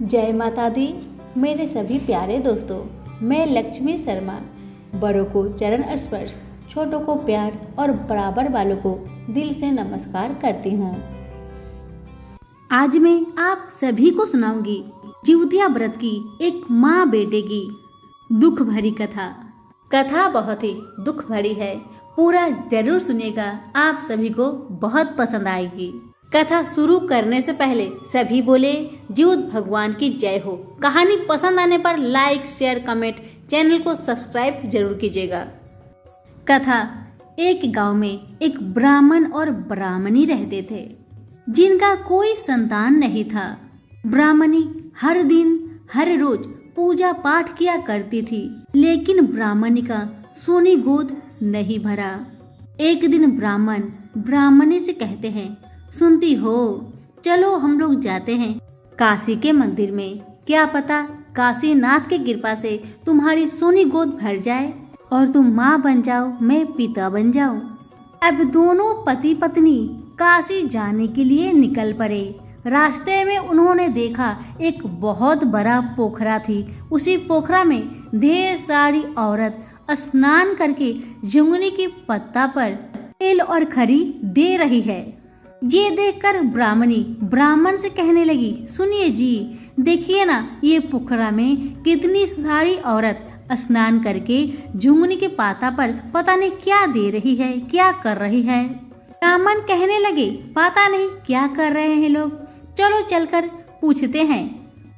जय माता दी। मेरे सभी प्यारे दोस्तों, मैं लक्ष्मी शर्मा बड़ों को चरण स्पर्श, छोटों को प्यार और बराबर वालों को दिल से नमस्कार करती हूँ। आज मैं आप सभी को सुनाऊंगी जिउतिया व्रत की एक माँ बेटे की दुख भरी कथा। कथा बहुत ही दुख भरी है, पूरा जरूर सुनिएगा, आप सभी को बहुत पसंद आएगी। कथा शुरू करने से पहले सभी बोले जिउत भगवान की जय हो। कहानी पसंद आने पर लाइक, शेयर, कमेंट, चैनल को सब्सक्राइब जरूर कीजिएगा। कथा। एक गांव में एक ब्राह्मण और ब्राह्मणी रहते थे जिनका कोई संतान नहीं था। ब्राह्मणी हर दिन हर रोज पूजा पाठ किया करती थी, लेकिन ब्राह्मणी का सोनी गोद नहीं भरा। एक दिन ब्राह्मण ब्राह्मणी से कहते हैं, सुनती हो, चलो हम लोग जाते हैं काशी के मंदिर में। क्या पता काशीनाथ की कृपा से तुम्हारी सोनी गोद भर जाए और तुम माँ बन जाओ, मैं पिता बन जाऊं। अब दोनों पति पत्नी काशी जाने के लिए निकल पड़े। रास्ते में उन्होंने देखा एक बहुत बड़ा पोखरा थी। उसी पोखरा में ढेर सारी औरत स्नान करके झुंगनी की पत्ता पर तेल और खरी दे रही है। ये देखकर ब्राह्मणी ब्राह्मण से कहने लगी, सुनिए जी, देखिए ना, ये पोखरा में कितनी सारी औरत स्नान करके झुंगनी के पाता पर पता नहीं क्या दे रही है, क्या कर रही है। ब्राह्मण कहने लगे, पता नहीं क्या कर रहे हैं लोग, चलो चलकर पूछते हैं।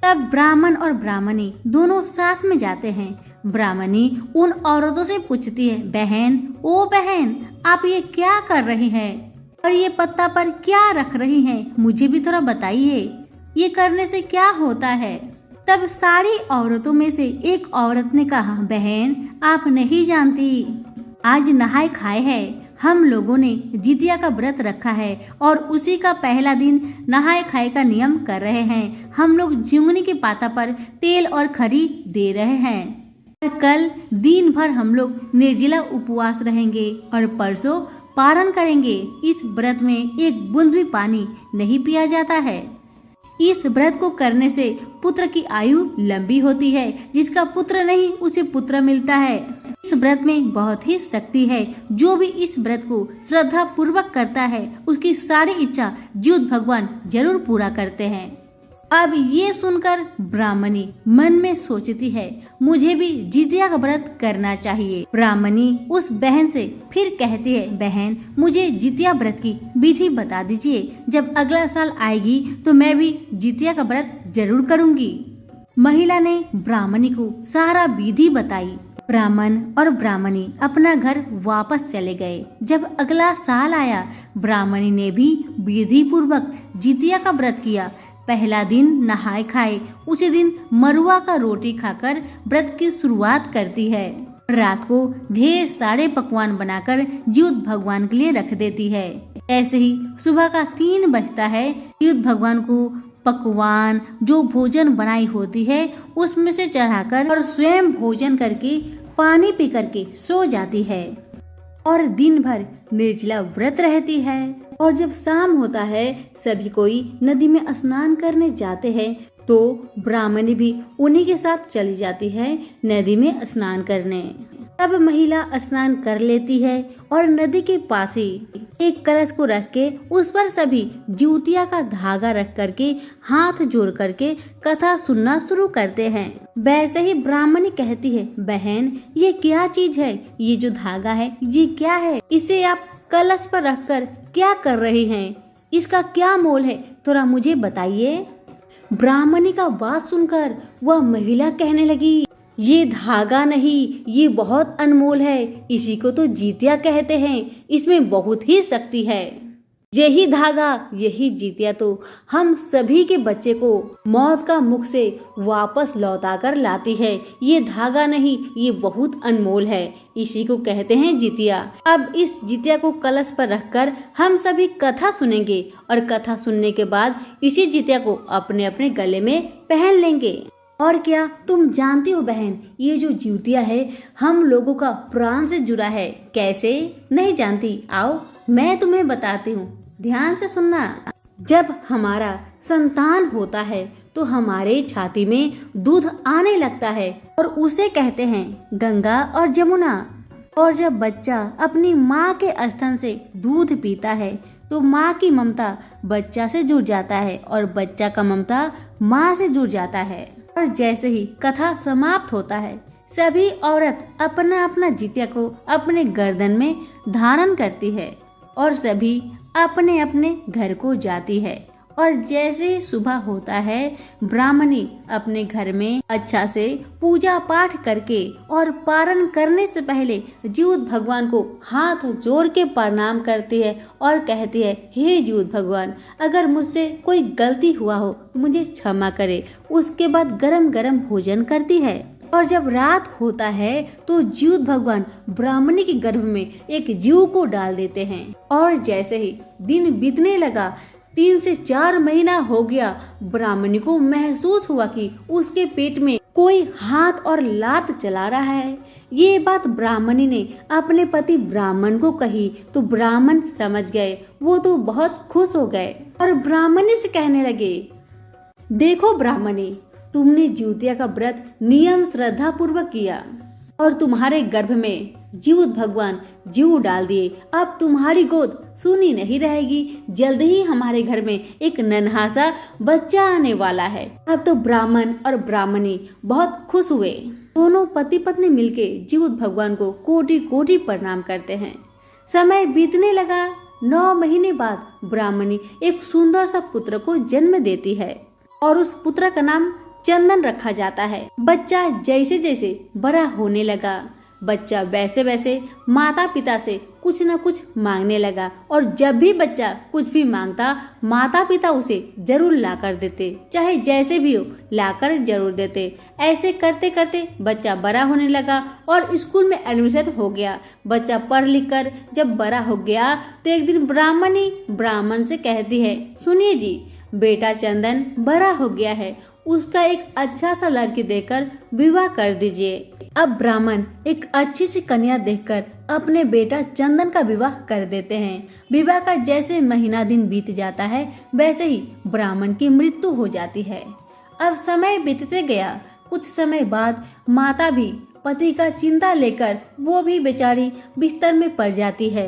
तब ब्राह्मण और ब्राह्मणी दोनों साथ में जाते हैं। ब्राह्मणी उन औरतों से पूछती है, बहन, ओ बहन, आप ये क्या कर रही हैं और ये पत्ता पर क्या रख रही हैं? मुझे भी थोड़ा बताइए, ये करने से क्या होता है? तब सारी औरतों में से एक औरत ने कहा, बहन, आप नहीं जानती, आज नहाए खाए है, हम लोगों ने जितिया का व्रत रखा है और उसी का पहला दिन नहाए खाए का नियम कर रहे हैं। हम लोग झुंगनी के पाता पर तेल और खरी दे रहे हैं। कल दिन भर हम लोग निर्जला उपवास रहेंगे और परसों पारण करेंगे। इस व्रत में एक बूंद भी पानी नहीं पिया जाता है। इस व्रत को करने से पुत्र की आयु लंबी होती है। जिसका पुत्र नहीं उसे पुत्र मिलता है। इस व्रत में बहुत ही शक्ति है। जो भी इस व्रत को श्रद्धा पूर्वक करता है उसकी सारी इच्छा जिउत भगवान जरूर पूरा करते हैं। अब ये सुनकर ब्राह्मणी मन में सोचती है, मुझे भी जितिया का व्रत करना चाहिए। ब्राह्मणी उस बहन से फिर कहती है, बहन, मुझे जितिया व्रत की विधि बता दीजिए। जब अगला साल आएगी तो मैं भी जितिया का व्रत जरूर करूंगी। महिला ने ब्राह्मणी को सारा विधि बताई। ब्राह्मण और ब्राह्मणी अपना घर वापस चले गए। जब अगला साल आया, ब्राह्मणी ने भी विधि पूर्वक जितिया का व्रत किया। पहला दिन नहाए खाए, उसी दिन मरुआ का रोटी खाकर व्रत की शुरुआत करती है। रात को ढेर सारे पकवान बनाकर जिउत भगवान के लिए रख देती है। ऐसे ही सुबह का 3 बजता है। जिउत भगवान को पकवान जो भोजन बनाई होती है उसमें से चढ़ाकर और स्वयं भोजन करके पानी पी करके सो जाती है और दिन भर निर्जला व्रत रहती है। और जब शाम होता है, सभी कोई नदी में स्नान करने जाते हैं, तो ब्राह्मणी भी उन्हीं के साथ चली जाती है नदी में स्नान करने। तब महिला स्नान कर लेती है और नदी के पास ही एक कलश को रख के उस पर सभी जिउतिया का धागा रख करके हाथ जोड़ करके कथा सुनना शुरू करते हैं। वैसे ही ब्राह्मणी कहती है, बहन, ये क्या चीज है? ये जो धागा है ये क्या है? इसे आप कलश पर रखकर क्या कर रही हैं? इसका क्या मोल है? थोड़ा मुझे बताइए। ब्राह्मणी का बात सुनकर वह महिला कहने लगी, ये धागा नहीं, ये बहुत अनमोल है। इसी को तो जितिया कहते हैं। इसमें बहुत ही शक्ति है। यही धागा, यही जितिया तो हम सभी के बच्चे को मौत का मुख से वापस लौटा कर लाती है। ये धागा नहीं, ये बहुत अनमोल है। इसी को कहते हैं जितिया। अब इस जितिया को कलश पर रखकर हम सभी कथा सुनेंगे और कथा सुनने के बाद इसी जितिया को अपने अपने गले में पहन लेंगे। और क्या तुम जानती हो बहन, ये जो जिउतिया है हम लोगों का प्राण से जुड़ा है। कैसे? नहीं जानती? आओ मैं तुम्हें बताती हूँ, ध्यान से सुनना। जब हमारा संतान होता है तो हमारे छाती में दूध आने लगता है और उसे कहते हैं गंगा और जमुना। और जब बच्चा अपनी माँ के स्तन से दूध पीता है तो माँ की ममता बच्चा से जुड़ जाता है और बच्चा का ममता माँ से जुड़ जाता है। और जैसे ही कथा समाप्त होता है, सभी औरत अपना अपना जितिया को अपने गर्दन में धारण करती है और सभी अपने अपने घर को जाती है। और जैसे सुबह होता है, ब्राह्मणी अपने घर में अच्छा से पूजा पाठ करके और पारण करने से पहले जीउत भगवान को हाथ जोड़ के प्रणाम करती है और कहती है, हे जीउत भगवान, अगर मुझसे कोई गलती हुआ हो मुझे क्षमा करे। उसके बाद गरम गरम भोजन करती है। और जब रात होता है तो जीउत भगवान ब्राह्मणी के गर्भ में एक जीव को डाल देते हैं। और जैसे ही दिन बीतने लगा, 3 से 4 महीना हो गया, ब्राह्मणी को महसूस हुआ कि उसके पेट में कोई हाथ और लात चला रहा है। ये बात ब्राह्मणी ने अपने पति ब्राह्मण को कही तो ब्राह्मण समझ गए। वो तो बहुत खुश हो गए और ब्राह्मणी से कहने लगे, देखो ब्राह्मणी, तुमने जिउतिया का व्रत नियम श्रद्धा पूर्वक किया और तुम्हारे गर्भ में जीउत भगवान जीव डाल दिए। अब तुम्हारी गोद सूनी नहीं रहेगी। जल्द ही हमारे घर में एक नन्हा सा बच्चा आने वाला है। अब तो ब्राह्मण और ब्राह्मणी बहुत खुश हुए। दोनों पति पत्नी मिलके जीउत भगवान को कोटि कोटि प्रणाम करते हैं। समय बीतने लगा। 9 महीने बाद ब्राह्मणी एक सुंदर सा पुत्र को जन्म देती है और उस पुत्र का नाम चंदन रखा जाता है। बच्चा जैसे जैसे बड़ा होने लगा, बच्चा वैसे वैसे माता पिता से कुछ न कुछ मांगने लगा और जब भी बच्चा कुछ भी मांगता, माता पिता उसे जरूर ला कर देते, चाहे जैसे भी हो लाकर जरूर देते। ऐसे करते करते बच्चा बड़ा होने लगा और स्कूल में एडमिशन हो गया। बच्चा पढ़ लिख कर जब बड़ा हो गया तो एक दिन ब्राह्मणी ब्राह्मण से कहती है, सुनिए जी, बेटा चंदन बड़ा हो गया है, उसका एक अच्छा सा लड़की देखकर विवाह कर दीजिए। अब ब्राह्मण एक अच्छी सी कन्या देखकर अपने बेटा चंदन का विवाह कर देते हैं। विवाह का जैसे महीना दिन बीत जाता है, वैसे ही ब्राह्मण की मृत्यु हो जाती है। अब समय बीतते गया। कुछ समय बाद माता भी पति का चिंता लेकर वो भी बेचारी बिस्तर में पड़ जाती है।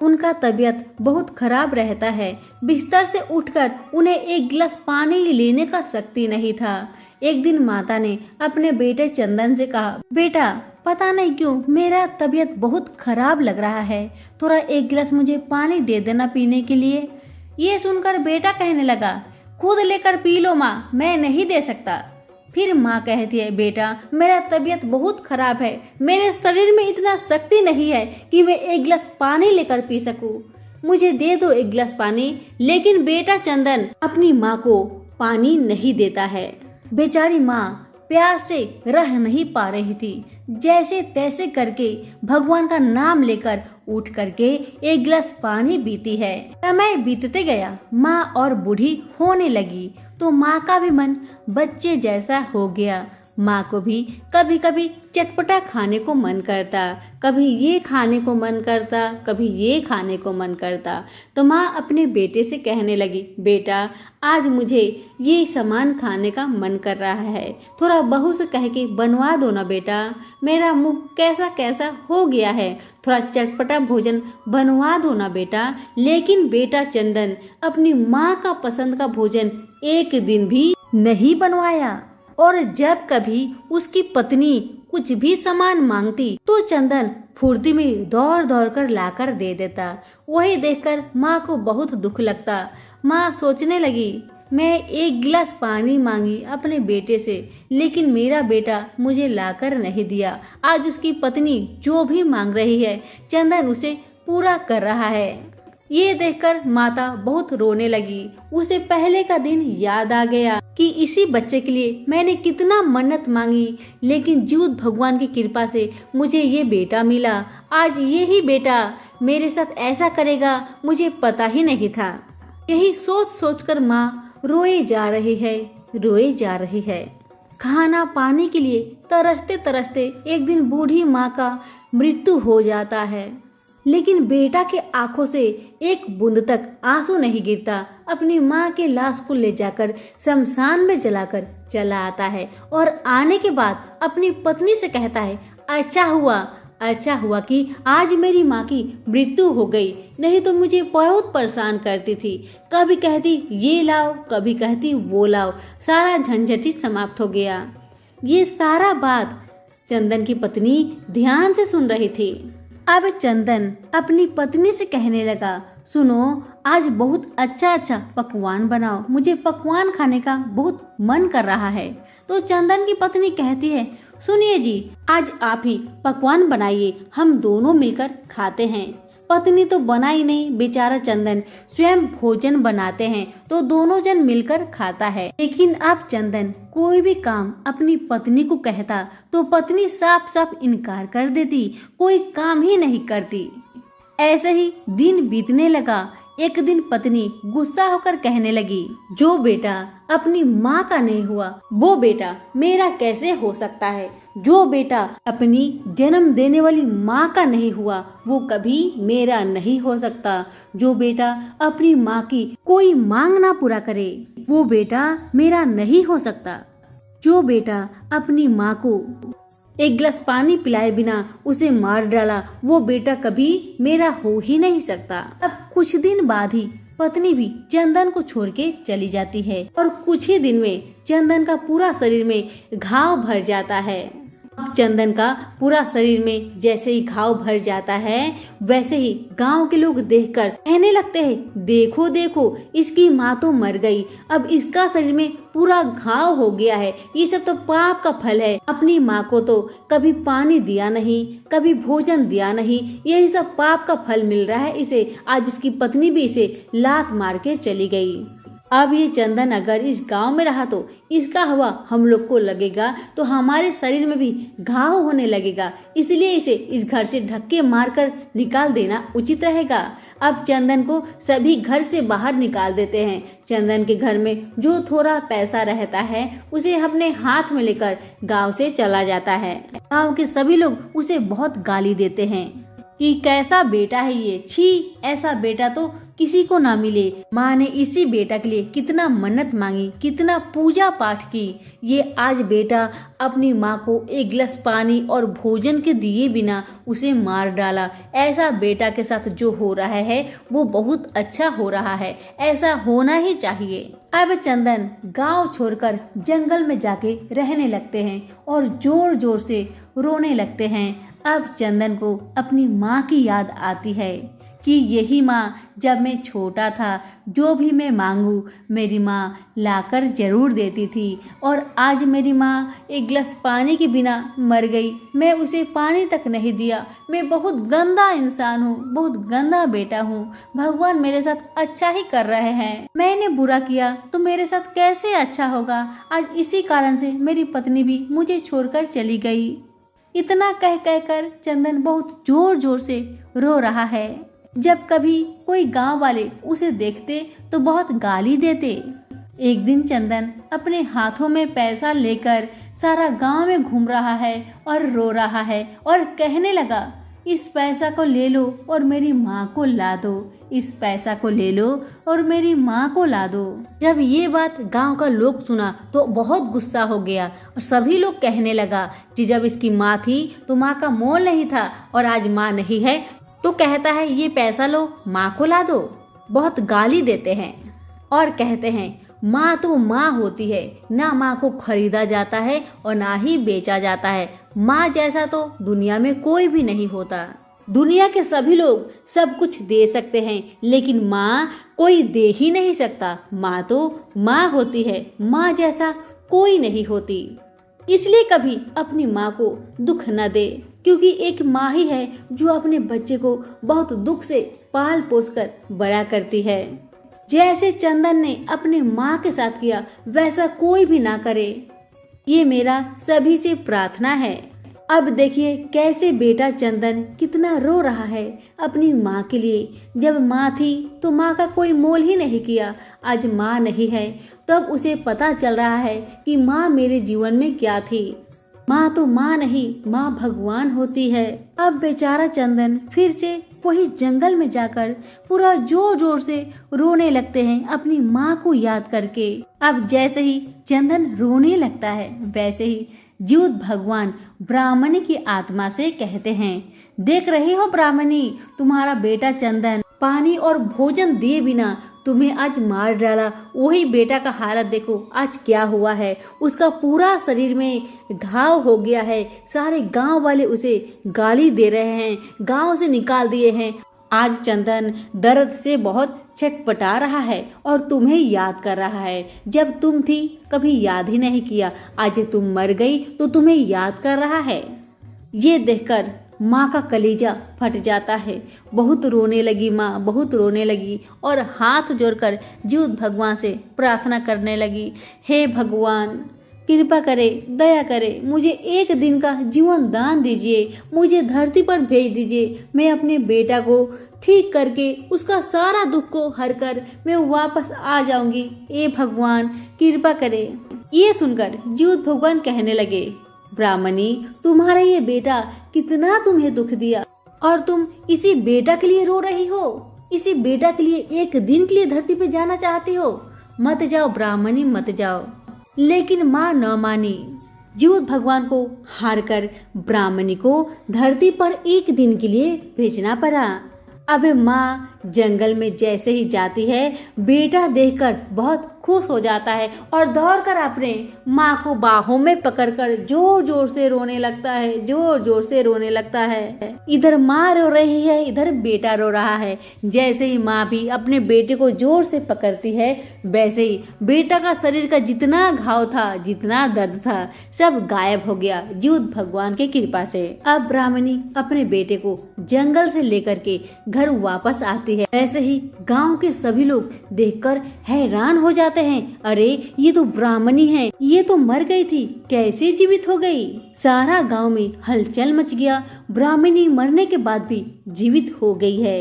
उनका तबीयत बहुत खराब रहता है। बिस्तर से उठकर उन्हें एक गिलास पानी लेने का शक्ति नहीं था। एक दिन माता ने अपने बेटे चंदन से कहा, बेटा पता नहीं क्यों मेरा तबीयत बहुत खराब लग रहा है, थोड़ा एक गिलास मुझे पानी दे देना पीने के लिए। ये सुनकर बेटा कहने लगा, खुद लेकर पी लो माँ, मैं नहीं दे सकता। फिर माँ कहती है, बेटा मेरा तबीयत बहुत खराब है, मेरे शरीर में इतना शक्ति नहीं है कि मैं एक गिलास पानी लेकर पी सकूं, मुझे दे दो एक गिलास पानी। लेकिन बेटा चंदन अपनी माँ को पानी नहीं देता है। बेचारी माँ प्यास से रह नहीं पा रही थी। जैसे तैसे करके भगवान का नाम लेकर उठ करके एक गिलास पानी पीती है। समय बीतते गया, माँ और बूढ़ी होने लगी तो माँ का भी मन बच्चे जैसा हो गया। माँ को भी कभी कभी चटपटा खाने को मन करता, कभी ये खाने को मन करता, कभी ये खाने को मन करता। तो माँ अपने बेटे से कहने लगी, बेटा आज मुझे ये सामान खाने का मन कर रहा है, थोड़ा बहू से कह के बनवा दो ना बेटा, मेरा मुंह कैसा कैसा हो गया है, थोड़ा चटपटा भोजन बनवा दो ना बेटा। लेकिन बेटा चंदन अपनी माँ का पसंद का भोजन एक दिन भी नहीं बनवाया। और जब कभी उसकी पत्नी कुछ भी सामान मांगती तो चंदन फुर्ती में दौड़ दौड़ कर लाकर दे देता। वही देखकर माँ को बहुत दुख लगता। माँ सोचने लगी, मैं एक गिलास पानी मांगी अपने बेटे से, लेकिन मेरा बेटा मुझे लाकर नहीं दिया। आज उसकी पत्नी जो भी मांग रही है चंदन उसे पूरा कर रहा है। ये देखकर माता बहुत रोने लगी। उसे पहले का दिन याद आ गया कि इसी बच्चे के लिए मैंने कितना मन्नत मांगी, लेकिन जीउत भगवान की कृपा से मुझे ये बेटा मिला। आज यही बेटा मेरे साथ ऐसा करेगा मुझे पता ही नहीं था। यही सोच सोचकर माँ रोए जा रही है, रोए जा रही है। खाना पानी के लिए तरसते तरसते एक दिन बूढ़ी माँ का मृत्यु हो जाता है। लेकिन बेटा के आंखों से एक बूंद तक आंसू नहीं गिरता। अपनी माँ के लाश को ले जाकर शमशान में जलाकर चला आता है और आने के बाद अपनी पत्नी से कहता है, अच्छा हुआ कि आज मेरी माँ की मृत्यु हो गई, नहीं तो मुझे बहुत परेशान करती थी। कभी कहती ये लाओ, कभी कहती वो लाओ, सारा झंझट ही समाप्त हो गया। ये सारा बात चंदन की पत्नी ध्यान से सुन रही थी। अब चंदन अपनी पत्नी से कहने लगा, सुनो, आज बहुत अच्छा पकवान बनाओ, मुझे पकवान खाने का बहुत मन कर रहा है। तो चंदन की पत्नी कहती है, सुनिए जी, आज आप ही पकवान बनाइए, हम दोनों मिलकर खाते हैं। पत्नी तो बनाई नहीं, बेचारा चंदन स्वयं भोजन बनाते हैं तो दोनों जन मिलकर खाता है। लेकिन अब चंदन कोई भी काम अपनी पत्नी को कहता तो पत्नी साफ साफ इनकार कर देती, कोई काम ही नहीं करती। ऐसे ही दिन बीतने लगा। एक दिन पत्नी गुस्सा होकर कहने लगी, जो बेटा अपनी माँ का नहीं हुआ वो बेटा मेरा कैसे हो सकता है। जो बेटा अपनी जन्म देने वाली माँ का नहीं हुआ वो कभी मेरा नहीं हो सकता। जो बेटा अपनी माँ की कोई मांग ना पूरा करे वो बेटा मेरा नहीं हो सकता। जो बेटा अपनी माँ को एक गिलास पानी पिलाए बिना उसे मार डाला वो बेटा कभी मेरा हो ही नहीं सकता। अब कुछ दिन बाद ही पत्नी भी चंदन को छोड़ के चली जाती है और कुछ ही दिन में चंदन का पूरा शरीर में घाव भर जाता है। अब चंदन का पूरा शरीर में जैसे ही घाव भर जाता है वैसे ही गांव के लोग देखकर कहने लगते हैं, देखो देखो इसकी माँ तो मर गई, अब इसका शरीर में पूरा घाव हो गया है, ये सब तो पाप का फल है। अपनी माँ को तो कभी पानी दिया नहीं, कभी भोजन दिया नहीं, यही सब पाप का फल मिल रहा है इसे। आज इसकी पत्नी भी इसे लात मार के चली गई। अब ये चंदन अगर इस गांव में रहा तो इसका हवा हम लोग को लगेगा तो हमारे शरीर में भी घाव होने लगेगा, इसलिए इसे इस घर से धक्के मारकर निकाल देना उचित रहेगा। अब चंदन को सभी घर से बाहर निकाल देते हैं। चंदन के घर में जो थोड़ा पैसा रहता है उसे अपने हाथ में लेकर गांव से चला जाता है। गांव के सभी लोग उसे बहुत गाली देते हैं कि कैसा बेटा है ये, छी, ऐसा बेटा तो किसी को ना मिले। माँ ने इसी बेटा के लिए कितना मन्नत मांगी, कितना पूजा पाठ की, ये आज बेटा अपनी माँ को एक गिलास पानी और भोजन के दिए बिना उसे मार डाला। ऐसा बेटा के साथ जो हो रहा है वो बहुत अच्छा हो रहा है, ऐसा होना ही चाहिए। अब चंदन गांव छोड़कर जंगल में जाके रहने लगते हैं और जोर जोर से रोने लगते हैं। अब चंदन को अपनी माँ की याद आती है कि यही माँ जब मैं छोटा था जो भी मैं मांगू मेरी माँ लाकर जरूर देती थी, और आज मेरी माँ एक गिलास पानी के बिना मर गई, मैं उसे पानी तक नहीं दिया। मैं बहुत गंदा इंसान हूँ, बहुत गंदा बेटा हूँ। भगवान मेरे साथ अच्छा ही कर रहे हैं, मैंने बुरा किया तो मेरे साथ कैसे अच्छा होगा। आज इसी कारण से मेरी पत्नी भी मुझे छोड़कर चली गई। इतना कह कर चंदन बहुत जोर जोर से रो रहा है। जब कभी कोई गांव वाले उसे देखते तो बहुत गाली देते। एक दिन चंदन अपने हाथों में पैसा लेकर सारा गांव में घूम रहा है और रो रहा है और कहने लगा, इस पैसा को ले लो और मेरी माँ को ला दो, इस पैसा को ले लो और मेरी माँ को ला दो। जब ये बात गांव का लोग सुना तो बहुत गुस्सा हो गया और सभी लोग कहने लगा कि जब इसकी माँ थी तो माँ का मोल नहीं था और आज माँ नहीं है तो कहता है ये पैसा लो माँ को ला दो। बहुत गाली देते हैं और कहते हैं माँ तो माँ होती है, ना माँ को खरीदा जाता है और ना ही बेचा जाता है। माँ जैसा तो दुनिया में कोई भी नहीं होता। दुनिया के सभी लोग सब कुछ दे सकते हैं लेकिन माँ कोई दे ही नहीं सकता। माँ तो माँ होती है, माँ जैसा कोई नहीं होती। इसलिए कभी अपनी माँ को दुख न दे, क्योंकि एक माँ ही है जो अपने बच्चे को बहुत दुख से पाल पोस कर बड़ा करती है। जैसे चंदन ने अपने माँ के साथ किया वैसा कोई भी ना करे, ये मेरा सभी से प्रार्थना है। अब देखिए कैसे बेटा चंदन कितना रो रहा है अपनी माँ के लिए। जब माँ थी तो माँ का कोई मोल ही नहीं किया, आज माँ नहीं है तब उसे पता चल रहा है कि माँ मेरे जीवन में क्या थी। माँ तो माँ नहीं, माँ भगवान होती है। अब बेचारा चंदन फिर से वही जंगल में जाकर पूरा जोर जोर से रोने लगते हैं अपनी माँ को याद करके। अब जैसे ही चंदन रोने लगता है वैसे ही जीवित भगवान ब्राह्मणी की आत्मा से कहते हैं, देख रही हो ब्राह्मणी, तुम्हारा बेटा चंदन पानी और भोजन दिए बिना तुम्हें आज मार डाला। वही बेटा का हालत देखो आज क्या हुआ है। उसका पूरा शरीर में घाव हो गया है। सारे गांव वाले उसे गाली दे रहे हैं, गांव से निकाल दिए हैं। आज चंदन दर्द से बहुत छटपटा रहा है और तुम्हें याद कर रहा है। जब तुम थी कभी याद ही नहीं किया, आज तुम मर गई तो तुम्हें याद कर रहा है। ये देखकर माँ का कलेजा फट जाता है। बहुत रोने लगी माँ, बहुत रोने लगी और हाथ जोड़कर जीवित भगवान से प्रार्थना करने लगी, हे भगवान कृपा करे, दया करे, मुझे एक दिन का जीवन दान दीजिए, मुझे धरती पर भेज दीजिए। मैं अपने बेटा को ठीक करके उसका सारा दुख को हर कर मैं वापस आ जाऊंगी। ए भगवान कृपा करे। ये सुनकर जीवित भगवान कहने लगे, ब्राह्मणी तुम्हारा ये बेटा कितना तुम्हें दुख दिया और तुम इसी बेटा के लिए रो रही हो। इसी बेटा के लिए एक दिन के लिए धरती पे जाना चाहती हो। मत जाओ ब्राह्मणी, मत जाओ। लेकिन माँ न मानी। जीवित भगवान को हार कर ब्राह्मणी को धरती पर एक दिन के लिए भेजना पड़ा। अब माँ जंगल में जैसे ही जाती है बेटा देखकर बहुत खुश हो जाता है और दौड़कर अपने माँ को बाहों में पकड़कर जोर जोर से रोने लगता है, जोर जोर से रोने लगता है। इधर माँ रो रही है, इधर बेटा रो रहा है। जैसे ही माँ भी अपने बेटे को जोर से पकड़ती है वैसे ही बेटा का शरीर का जितना घाव था, जितना दर्द था, सब गायब हो गया जीवित भगवान की कृपा से। अब ब्राह्मणी अपने बेटे को जंगल से लेकर के घर वापस आती है। ऐसे ही गांव के सभी लोग देखकर हैरान हो जाते हैं, अरे ये तो ब्राह्मणी है, ये तो मर गई थी, कैसे जीवित हो गई। सारा गांव में हलचल मच गया। ब्राह्मणी मरने के बाद भी जीवित हो गई है।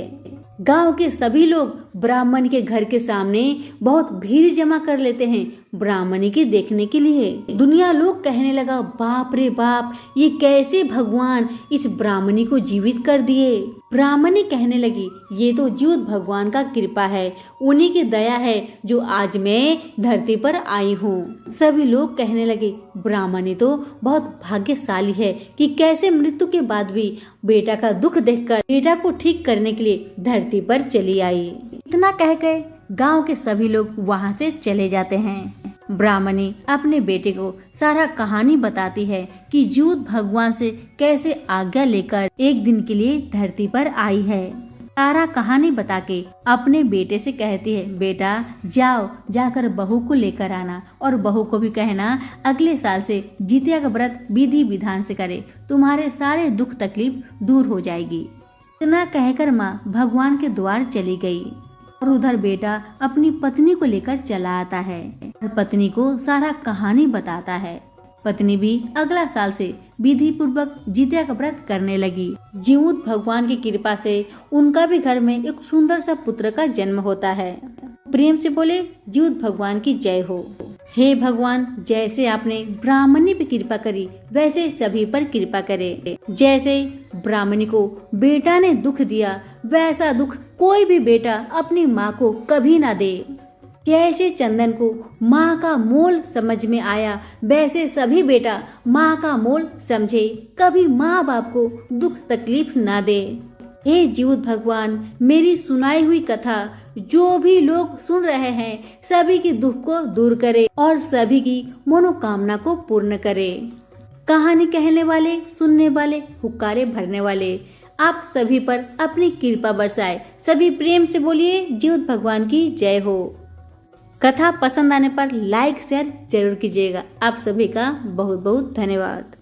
गांव के सभी लोग ब्राह्मण के घर के सामने बहुत भीड़ जमा कर लेते हैं ब्राह्मणी के देखने के लिए। दुनिया लोग कहने लगा, बाप रे बाप, ये कैसे भगवान इस ब्राह्मणी को जीवित कर दिए। ब्राह्मणी कहने लगी, ये तो जीवित भगवान का कृपा है, उन्हीं की दया है जो आज मैं धरती पर आई हूँ। सभी लोग कहने लगे, ब्राह्मणी तो बहुत भाग्यशाली है कि कैसे मृत्यु के बाद भी बेटा का दुख देखकर बेटा को ठीक करने के लिए धरती पर चली आई। इतना कहकर गांव के सभी लोग वहां से चले जाते हैं। ब्राह्मणी अपने बेटे को सारा कहानी बताती है कि जीवित भगवान से कैसे आज्ञा लेकर एक दिन के लिए धरती पर आई है। सारा कहानी बता के अपने बेटे से कहती है, बेटा जाओ, जाकर बहू को लेकर आना और बहू को भी कहना अगले साल से जितिया का व्रत विधि विधान से करे, तुम्हारे सारे दुख तकलीफ दूर हो जाएगी। इतना कहकर माँ भगवान के द्वार चली गई और उधर बेटा अपनी पत्नी को लेकर चला आता है और पत्नी को सारा कहानी बताता है। पत्नी भी अगला साल से विधि पूर्वक जितिया का व्रत करने लगी। जीवित भगवान की कृपा से उनका भी घर में एक सुंदर सा पुत्र का जन्म होता है। प्रेम से बोले, जीवित भगवान की जय हो। हे भगवान, जैसे आपने ब्राह्मणी पे कृपा करी वैसे सभी पर कृपा करे। जैसे ब्राह्मणी को बेटा ने दुख दिया वैसा दुख कोई भी बेटा अपनी माँ को कभी ना दे। जैसे चंदन को माँ का मोल समझ में आया वैसे सभी बेटा माँ का मोल समझे, कभी माँ बाप को दुख तकलीफ ना दे। हे जीवित भगवान, मेरी सुनाई हुई कथा जो भी लोग सुन रहे हैं सभी के दुख को दूर करे और सभी की मनोकामना को पूर्ण करे। कहानी कहने वाले, सुनने वाले, हुक्कारे भरने वाले, आप सभी पर अपनी कृपा बरसाए। सभी प्रेम से बोलिए, जीवित भगवान की जय हो। कथा पसंद आने पर लाइक शेयर जरूर कीजिएगा। आप सभी का बहुत बहुत धन्यवाद।